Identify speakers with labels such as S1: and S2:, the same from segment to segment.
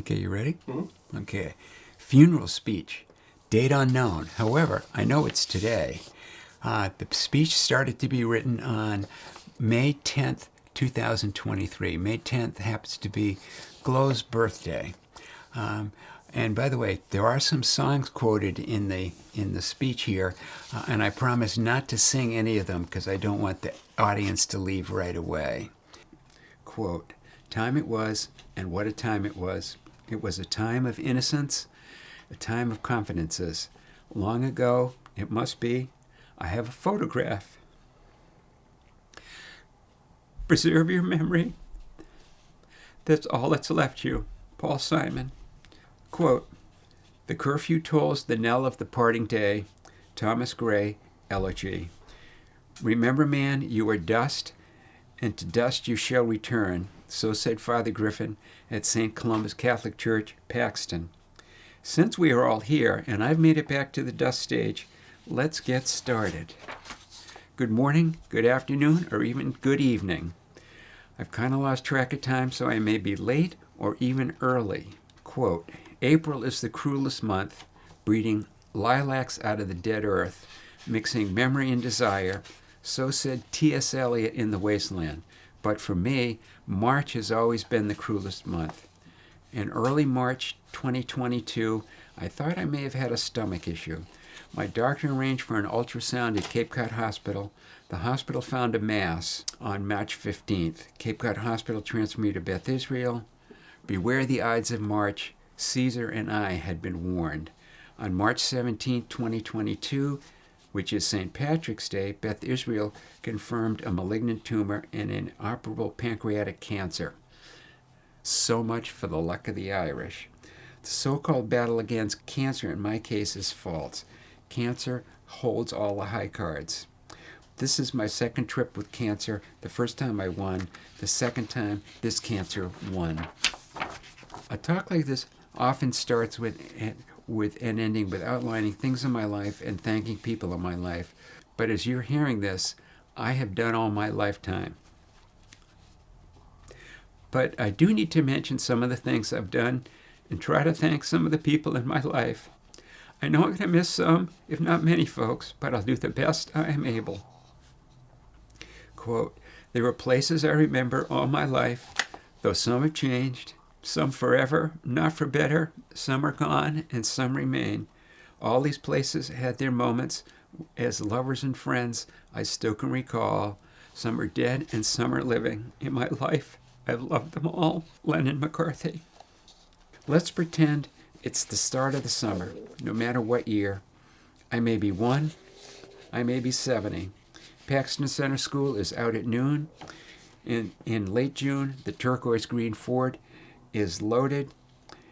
S1: Okay, you ready? Mm-hmm. Okay. Funeral speech. Date unknown. However, I know it's today. The speech started to be written on May 10th, 2023. May 10th happens to be Glow's birthday. And by the way, there are some songs quoted in the speech here, and I promise not to sing any of them because I don't want the audience to leave right away. Quote, "Time it was, and what a time it was. It was a time of innocence, a time of confidences. Long ago, it must be, I have a photograph. Preserve your memory. That's all that's left you." Paul Simon. Quote, "The curfew tolls the knell of the parting day." Thomas Gray, Elegy. "Remember, man, you are dust, and to dust you shall return." So said Father Griffin at St. Columba's Catholic Church, Paxton. Since we are all here, and I've made it back to the dust stage, let's get started. Good morning, good afternoon, or even good evening. I've kind of lost track of time, so I may be late or even early. Quote, "April is the cruelest month, breeding lilacs out of the dead earth, mixing memory and desire." So said T.S. Eliot in The Wasteland. But for me, March has always been the cruelest month. In early March 2022, I thought I may have had a stomach issue. My doctor arranged for an ultrasound at Cape Cod Hospital. The hospital found a mass on March 15th. Cape Cod Hospital transferred me to Beth Israel. Beware the Ides of March. Caesar and I had been warned. On March 17, 2022, which is St. Patrick's Day, Beth Israel confirmed a malignant tumor and inoperable pancreatic cancer. So much for the luck of the Irish. The so-called battle against cancer in my case is false. Cancer holds all the high cards. This is my second trip with cancer. The first time I won. The second time, this cancer won. A talk like this often starts with an ending with outlining things in my life and thanking people in my life. But as you're hearing this, I have done all my lifetime. But I do need to mention some of the things I've done and try to thank some of the people in my life. I know I'm going to miss some, if not many folks, but I'll do the best I am able. Quote, "There are places I remember all my life, though some have changed. Some forever, not for better. Some are gone, and some remain. All these places had their moments. As lovers and friends, I still can recall. Some are dead, and some are living. In my life, I've loved them all." Lennon McCarthy. Let's pretend it's the start of the summer, no matter what year. I may be 1, I may be 70. Paxton Center School is out at noon. In late June, the turquoise green Ford is loaded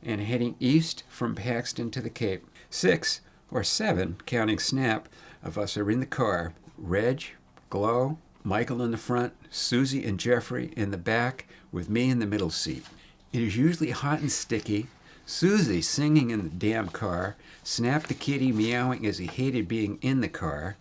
S1: and heading east from Paxton to the Cape. 6 or 7, counting Snap, of us are in the car. Reg, Glow, Michael in the front, Susie and Jeffrey in the back, with me in the middle seat. It is usually hot and sticky. Susie singing in the damn car, Snap the kitty meowing as he hated being in the car,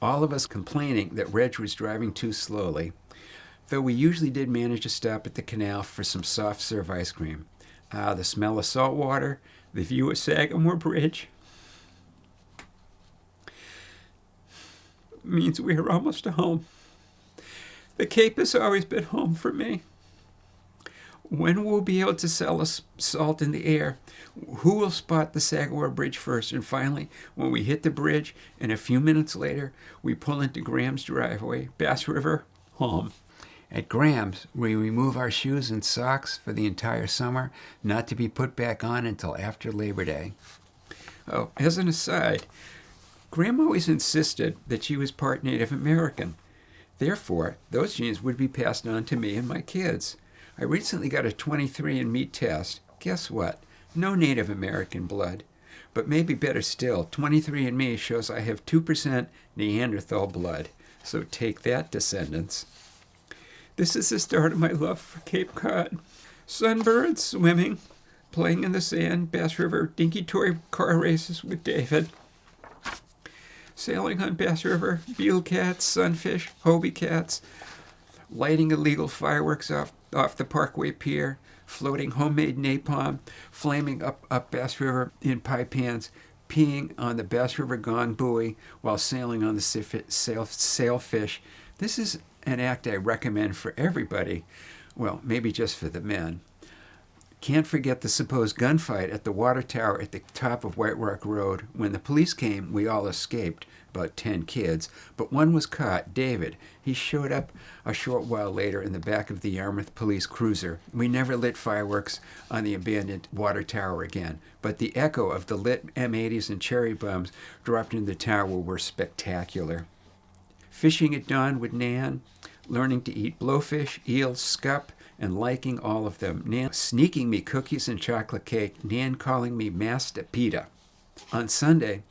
S1: all of us complaining that Reg was driving too slowly, though we usually did manage to stop at the canal for some soft serve ice cream. The smell of salt water, the view of Sagamore Bridge means we are almost home. The Cape has always been home for me. When will we be able to sell us salt in the air? Who will spot the Sagamore Bridge first? And finally, when we hit the bridge and a few minutes later, we pull into Graham's driveway, Bass River, home. At Graham's, we remove our shoes and socks for the entire summer, not to be put back on until after Labor Day. Oh, as an aside, Graham always insisted that she was part Native American. Therefore, those genes would be passed on to me and my kids. I recently got a 23andMe test. Guess what? No Native American blood. But maybe better still, 23andMe shows I have 2% Neanderthal blood. So take that, descendants. This is the start of my love for Cape Cod. Sunbirds, swimming, playing in the sand, Bass River, dinky toy car races with David. Sailing on Bass River, beetle cats, sunfish, hobie cats, lighting illegal fireworks off the Parkway Pier, floating homemade napalm, flaming up Bass River in pie pans, peeing on the Bass River Gong buoy while sailing on the sailfish. This is an act I recommend for everybody. Well, maybe just for the men. Can't forget the supposed gunfight at the water tower at the top of White Rock Road. When the police came, we all escaped, about 10 kids, but one was caught, David. He showed up a short while later in the back of the Yarmouth police cruiser. We never lit fireworks on the abandoned water tower again, but the echo of the lit M80s and cherry bombs dropped in the tower were spectacular. Fishing at dawn with Nan, learning to eat blowfish, eels, scup, and liking all of them. Nan sneaking me cookies and chocolate cake. Nan calling me Master Peter. On Sunday,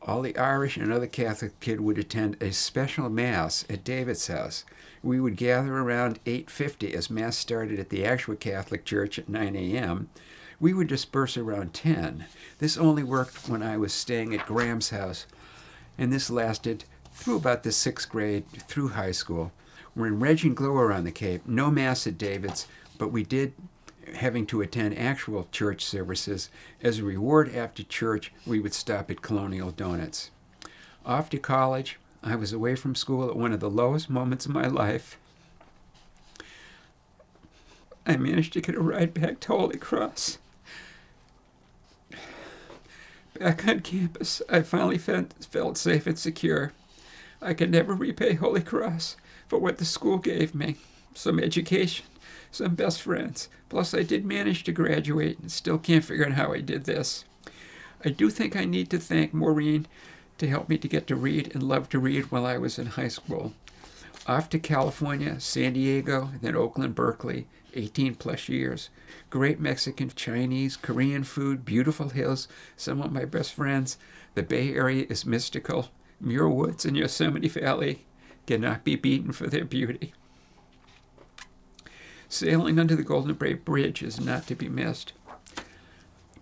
S1: all the Irish and other Catholic kids would attend a special Mass at David's house. We would gather around 8:50 as Mass started at the actual Catholic Church at 9 a.m. We would disperse around 10. This only worked when I was staying at Graham's house, and this lasted through about the 6th grade, through high school. When Reg and Glow were on the Cape, no Mass at David's, but we did having to attend actual church services. As a reward after church, we would stop at Colonial Donuts. Off to college, I was away from school at one of the lowest moments of my life. I managed to get a ride back to Holy Cross. Back on campus, I finally felt safe and secure. I could never repay Holy Cross for what the school gave me. Some education, some best friends. Plus, I did manage to graduate and still can't figure out how I did this. I do think I need to thank Maureen to help me to get to read and love to read while I was in high school. Off to California, San Diego, then Oakland, Berkeley, 18 plus years. Great Mexican, Chinese, Korean food, beautiful hills, some of my best friends. The Bay Area is mystical. Muir Woods and Yosemite Valley cannot be beaten for their beauty. Sailing under the Golden Gate Bridge is not to be missed.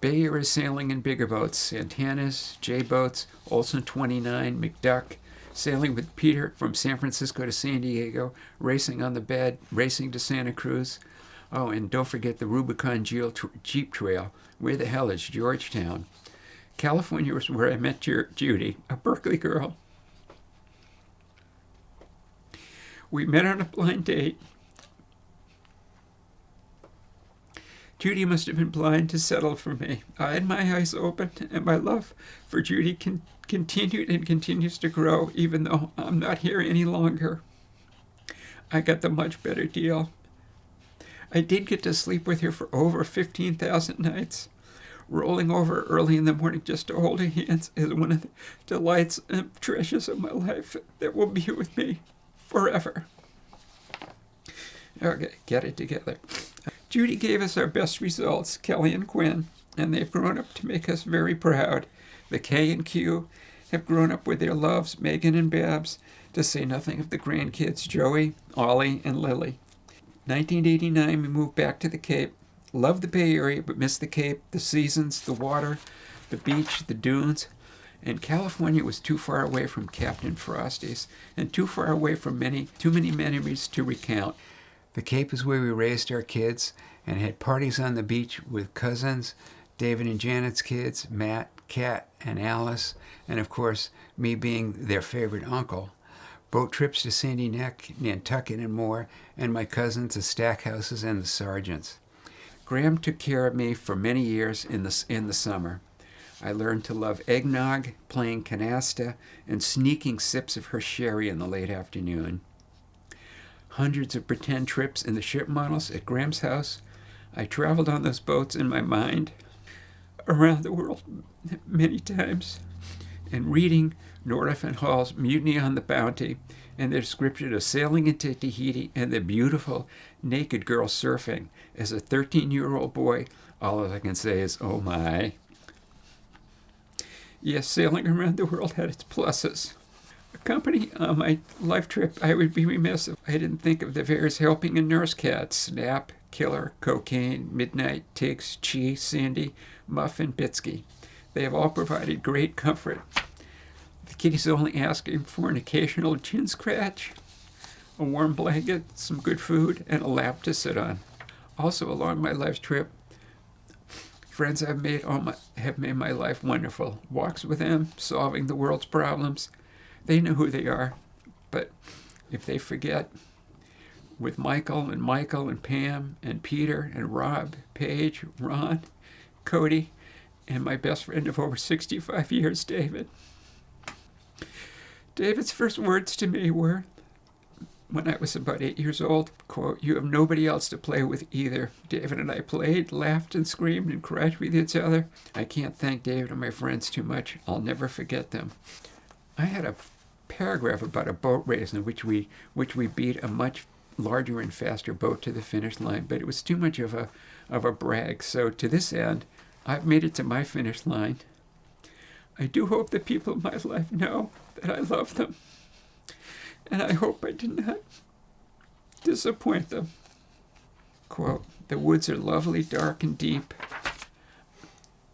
S1: Bay Area sailing in bigger boats, Santanas, J-boats, Olson 29, McDuck, sailing with Peter from San Francisco to San Diego, racing on the bed, racing to Santa Cruz. Oh, and don't forget the Rubicon Jeep Trail. Where the hell is Georgetown? California was where I met Judy, a Berkeley girl. We met on a blind date. Judy must have been blind to settle for me. I had my eyes open, and my love for Judy continued and continues to grow, even though I'm not here any longer. I got the much better deal. I did get to sleep with her for over 15,000 nights. Rolling over early in the morning just to hold her hands is one of the delights and treasures of my life that will be with me forever. Okay, get it together. Judy gave us our best results, Kelly and Quinn, and they've grown up to make us very proud. The K and Q have grown up with their loves, Megan and Babs, to say nothing of the grandkids, Joey, Ollie, and Lily. 1989, we moved back to the Cape. Loved the Bay Area, but missed the Cape, the seasons, the water, the beach, the dunes. And California was too far away from Captain Frosty's, and too far away from too many memories to recount. The Cape is where we raised our kids and had parties on the beach with cousins, David and Janet's kids, Matt, Kat, and Alice, and of course, me being their favorite uncle. Boat trips to Sandy Neck, Nantucket, and more, and my cousins, the Stackhouses, and the Sargents. Graham took care of me for many years in the summer. I learned to love eggnog, playing canasta, and sneaking sips of her sherry in the late afternoon. Hundreds of pretend trips in the ship models at Graham's house. I traveled on those boats in my mind around the world many times, and reading Nordoff and Hall's Mutiny on the Bounty and their description of sailing into Tahiti and the beautiful naked girl surfing. As a 13-year-old boy, all I can say is, oh my. Yes, sailing around the world had its pluses. Accompanying on my life trip, I would be remiss if I didn't think of the various helping and nurse cats: Snap, Killer, Cocaine, Midnight, Tiggs, Chi, Sandy, Muff, and Bitsky. They have all provided great comfort. The kitty's only asking for an occasional chin scratch, a warm blanket, some good food, and a lap to sit on. Also, along my life trip, friends have made my life wonderful. Walks with them, solving the world's problems. They know who they are, but if they forget, with Michael and Pam and Peter and Rob, Paige, Ron, Cody, and my best friend of over 65 years, David. David's first words to me were, when I was about 8 years old, quote, "You have nobody else to play with either." David and I played, laughed and screamed and cried with each other. I can't thank David and my friends too much. I'll never forget them. I had a paragraph about a boat race in which we beat a much larger and faster boat to the finish line, but it was too much of a brag. So to this end, I've made it to my finish line. I do hope the people in my life know that I love them, and I hope I did not disappoint them. Quote, "The woods are lovely, dark, and deep,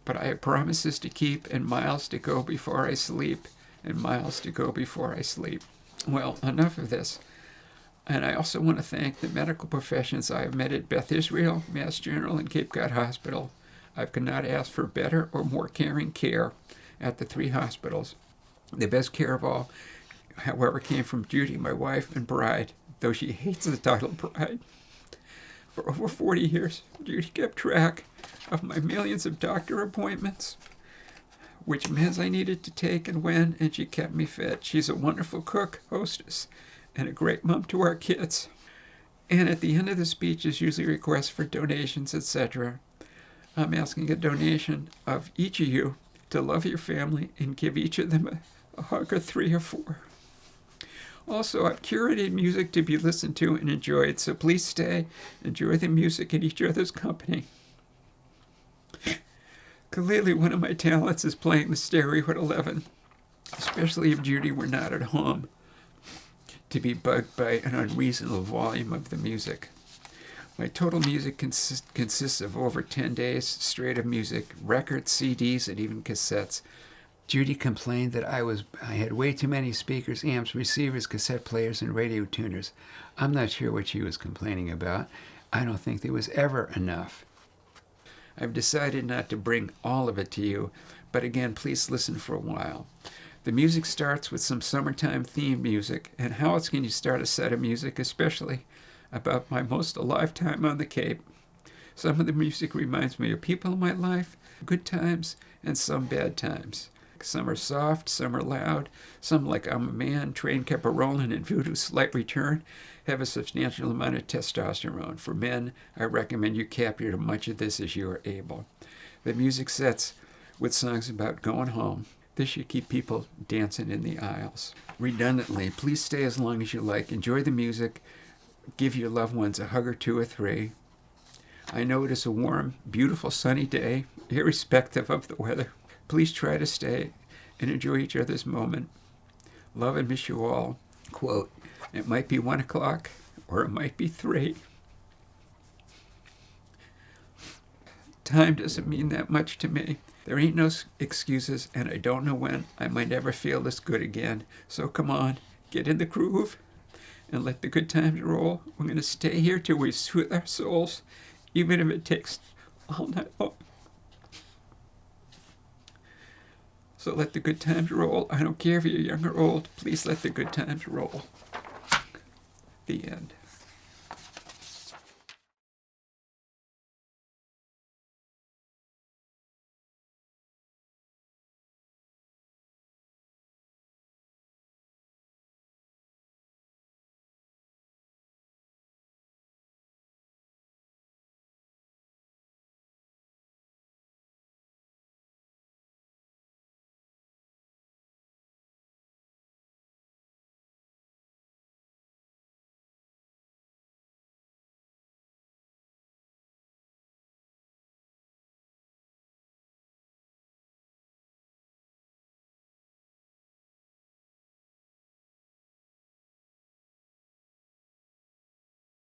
S1: but I have promises to keep and miles to go before I sleep, and miles to go before I sleep." Well, enough of this. And I also want to thank the medical professions I have met at Beth Israel, Mass General, and Cape Cod Hospital. I could not ask for better or more caring care at the 3 hospitals. The best care of all, however, came from Judy, my wife and bride, though she hates the title bride. For over 40 years, Judy kept track of my millions of doctor appointments, which meds I needed to take and when, and she kept me fed. She's a wonderful cook, hostess, and a great mom to our kids. And at the end of the speech is usually requests for donations, etc. I'm asking a donation of each of you to love your family and give each of them a hug or 3 or 4. Also, I've curated music to be listened to and enjoyed, so please stay, enjoy the music and each other's company. Clearly, one of my talents is playing the stereo at 11, especially if Judy were not at home to be bugged by an unreasonable volume of the music. My total music consists of over 10 days straight of music, records, CDs, and even cassettes. Judy complained that I had way too many speakers, amps, receivers, cassette players, and radio tuners. I'm not sure what she was complaining about. I don't think there was ever enough. I've decided not to bring all of it to you, but again, please listen for a while. The music starts with some summertime theme music, and how else can you start a set of music, especially about my most alive time on the Cape? Some of the music reminds me of people in my life, good times, and some bad times. Some are soft, some are loud, some, like I'm a Man, Train Kept a Rollin', and Voodoo's Slight Return, have a substantial amount of testosterone. For men, I recommend you capture as much of this as you are able. The music sets with songs about going home. This should keep people dancing in the aisles. Redundantly, please stay as long as you like. Enjoy the music. Give your loved ones a hug or 2 or 3. I know it is a warm, beautiful, sunny day, irrespective of the weather. Please try to stay and enjoy each other's moment. Love and miss you all. Quote, "It might be 1 o'clock or it might be 3. Time doesn't mean that much to me. There ain't no excuses, and I don't know when I might ever feel this good again. So come on, get in the groove and let the good times roll. We're going to stay here till we soothe our souls, even if it takes all night long. So let the good times roll. I don't care if you're young or old. Please let the good times roll." The end.